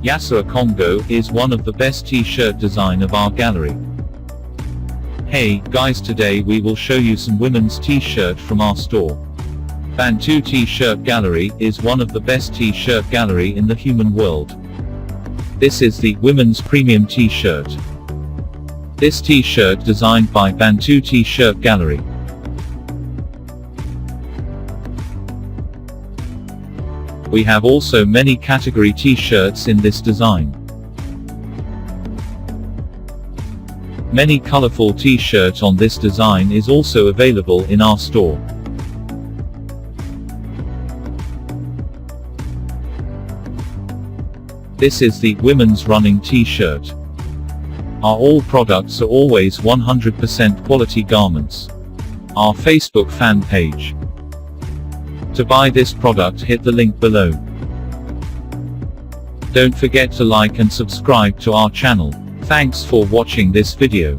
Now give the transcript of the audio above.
YASSA'YAH Kongo is one of the best t-shirt design of our gallery. Hey, guys, today we will show you some women's t-shirt from our store. Bantu t-shirt gallery is one of the best t-shirt gallery in the human world. This is the women's premium t-shirt. This t-shirt designed by Bantu t-shirt gallery. We have also many category t-shirts in this design. Many colorful t-shirt on this design is also available in our store. This is the women's running t-shirt. Our all products are always 100% quality garments. Our Facebook fan page. To buy this product, hit the link below. Don't forget to like and subscribe to our channel. Thanks for watching this video.